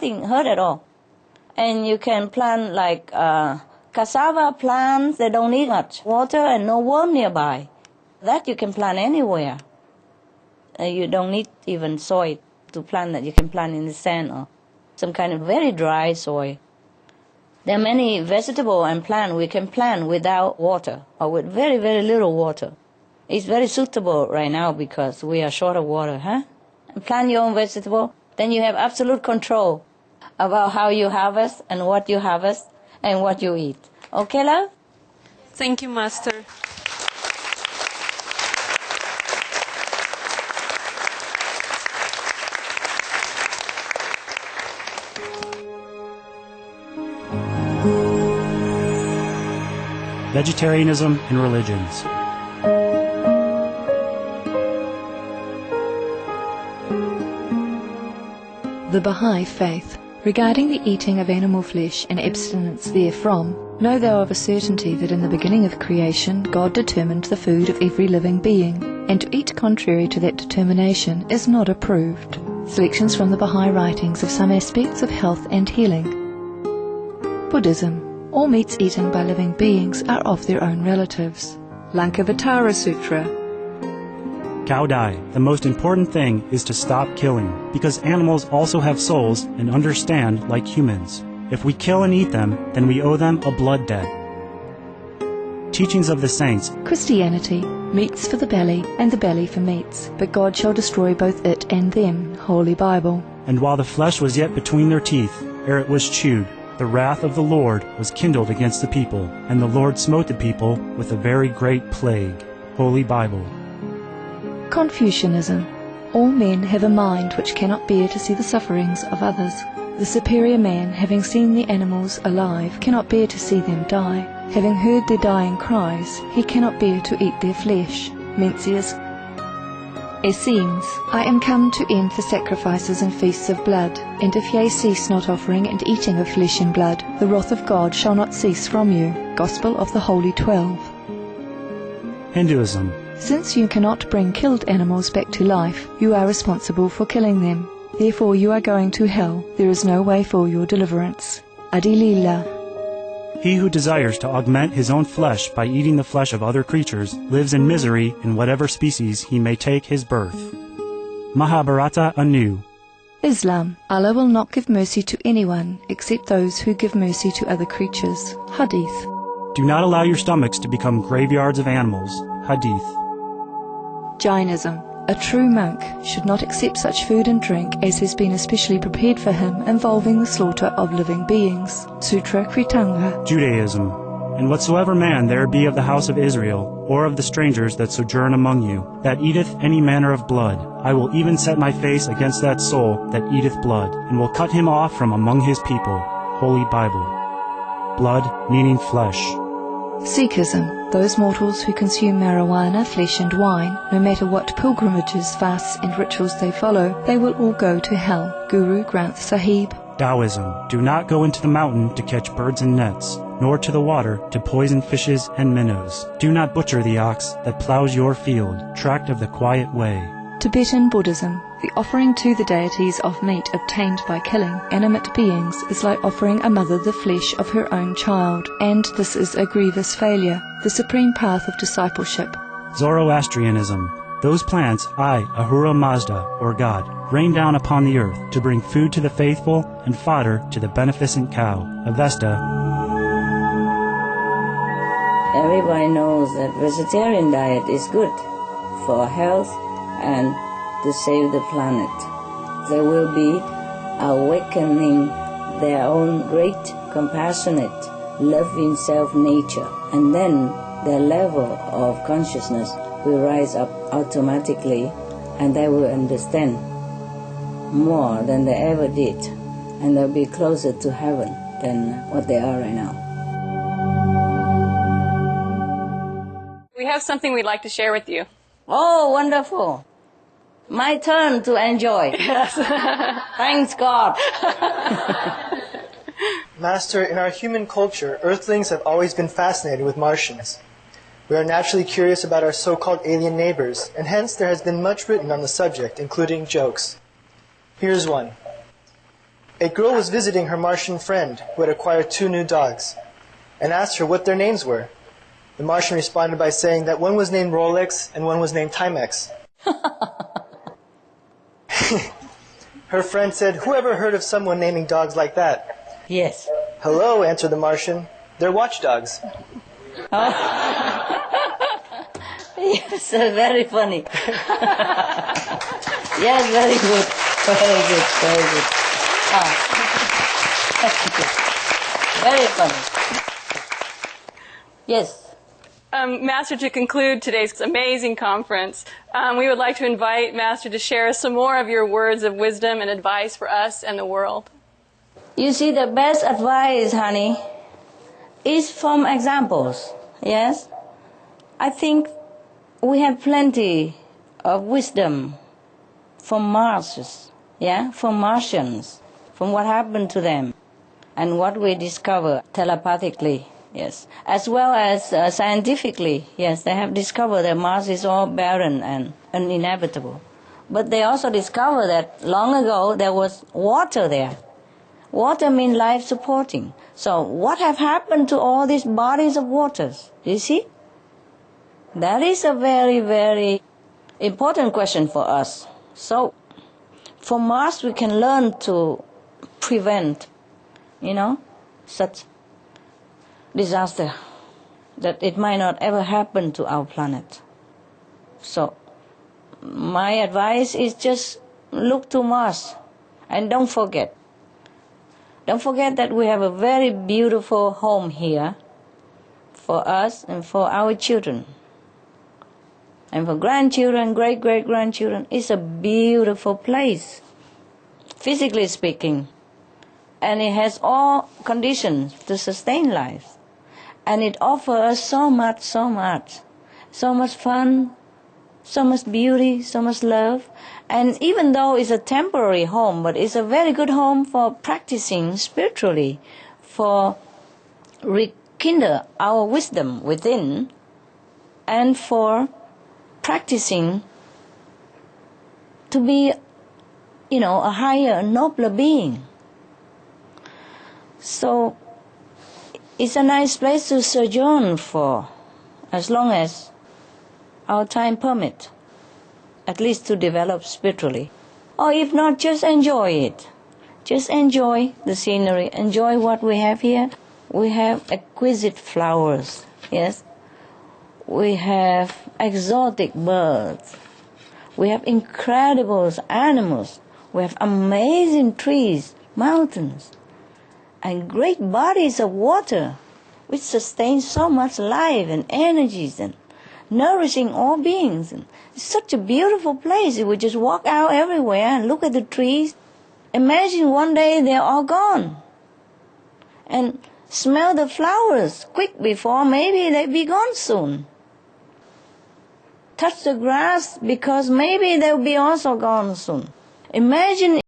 nothing hurt at all. And you can plant like cassava plants that don't need much water and no worm nearby. That you can plant anywhere. You don't need even soil to plant that. You can plant in the sand or some kind of very dry soil. There are many vegetable and plant we can plant without water or with very, very little water. It's very suitable right now because we are short of water, huh? And plant your own vegetable, then you have absolute control about how you harvest and what you harvest and what you eat. Okay, love? Thank you, Master. Vegetarianism and religions. The Baha'i Faith. Regarding the eating of animal flesh and abstinence therefrom, know thou of a certainty that in the beginning of creation God determined the food of every living being, and to eat contrary to that determination is not approved. Selections from the Baha'i writings of some aspects of health and healing. Buddhism. All meats eaten by living beings are of their own relatives. Lankavatara Sutra. Cao Dai, the most important thing is to stop killing, because animals also have souls and understand like humans. If we kill and eat them, then we owe them a blood debt. Teachings of the Saints. Christianity. Meats for the belly, and the belly for meats, but God shall destroy both it and them. Holy Bible. And while the flesh was yet between their teeth, ere it was chewed, the wrath of the Lord was kindled against the people, and the Lord smote the people with a very great plague. Holy Bible. Confucianism. All men have a mind which cannot bear to see the sufferings of others. The superior man, having seen the animals alive, cannot bear to see them die. Having heard their dying cries, he cannot bear to eat their flesh. Mencius. Essenes. I am come to end the sacrifices and feasts of blood, and if ye cease not offering and eating of flesh and blood, the wrath of God shall not cease from you. Gospel of the Holy 12. Hinduism. Since you cannot bring killed animals back to life, you are responsible for killing them. Therefore you are going to hell. There is no way for your deliverance. Adilila. He who desires to augment his own flesh by eating the flesh of other creatures lives in misery in whatever species he may take his birth. Mahabharata anew. Islam. Allah will not give mercy to anyone except those who give mercy to other creatures. Hadith. Do not allow your stomachs to become graveyards of animals. Hadith. Jainism. A true monk should not accept such food and drink as has been especially prepared for him involving the slaughter of living beings. Sutra Kritanga. Judaism. And whatsoever man there be of the house of Israel, or of the strangers that sojourn among you, that eateth any manner of blood, I will even set my face against that soul that eateth blood, and will cut him off from among his people. Holy Bible. Blood meaning flesh. Sikhism. Those mortals who consume marijuana, flesh and wine, no matter what pilgrimages, fasts and rituals they follow, they will all go to hell. Guru Granth Sahib. Taoism. Do not go into the mountain to catch birds and nets, nor to the water to poison fishes and minnows. Do not butcher the ox that plows your field, tract of the quiet way. Tibetan Buddhism. The offering to the deities of meat obtained by killing animate beings is like offering a mother the flesh of her own child, and this is a grievous failure, the supreme path of discipleship. Zoroastrianism. Those plants I, Ahura Mazda, or God, rain down upon the earth to bring food to the faithful and fodder to the beneficent cow. Avesta. Everybody knows that vegetarian diet is good for health and to save the planet. They will be awakening their own great, compassionate, loving self-nature, and then their level of consciousness will rise up automatically, and they will understand more than they ever did, and they'll be closer to heaven than what they are right now. We have something we'd like to share with you. Oh, wonderful. My turn to enjoy. Yes. Thanks God. Master, in our human culture, Earthlings have always been fascinated with Martians. We are naturally curious about our so-called alien neighbors, and hence there has been much written on the subject, including jokes. Here's one. A girl was visiting her Martian friend who had acquired 2 new dogs and asked her what their names were. The Martian responded by saying that one was named Rolex and one was named Timex. Her friend said, "Whoever heard of someone naming dogs like that?" Yes. "Hello," answered the Martian. "They're watchdogs." Yes, very funny. Yes, very good. Very good, very good. Very funny. Yes. Master, to conclude today's amazing conference, we would like to invite Master to share some more of your words of wisdom and advice for us and the world. You see, the best advice, honey, is from examples. Yes? I think we have plenty of wisdom from Martians, from Martians, from what happened to them and what we discover telepathically, yes, as well as scientifically, yes, they have discovered that Mars is all barren and uninhabitable. But they also discovered that long ago there was water there. Water means life supporting. So what have happened to all these bodies of waters? You see? That is a very, very important question for us. So from Mars we can learn to prevent, such disaster, that it might not ever happen to our planet. So my advice is just look to Mars and don't forget. Don't forget that we have a very beautiful home here for us and for our children. And for grandchildren, great-great-grandchildren, it's a beautiful place, physically speaking. And it has all conditions to sustain life. And it offers us so much. So much fun, so much beauty, so much love. And even though it's a temporary home, but it's a very good home for practicing spiritually, for rekindle our wisdom within, and for practicing to be, a higher, nobler being. So it's a nice place to sojourn for, as long as our time permits, at least to develop spiritually. Or if not, just enjoy it. Just enjoy the scenery, enjoy what we have here. We have exquisite flowers, yes. We have exotic birds. We have incredible animals. We have amazing trees, mountains, and great bodies of water, which sustain so much life and energies and nourishing all beings. And it's such a beautiful place. You would just walk out everywhere and look at the trees. Imagine one day they're all gone. And smell the flowers quick before maybe they'll be gone soon. Touch the grass because maybe they'll be also gone soon. Imagine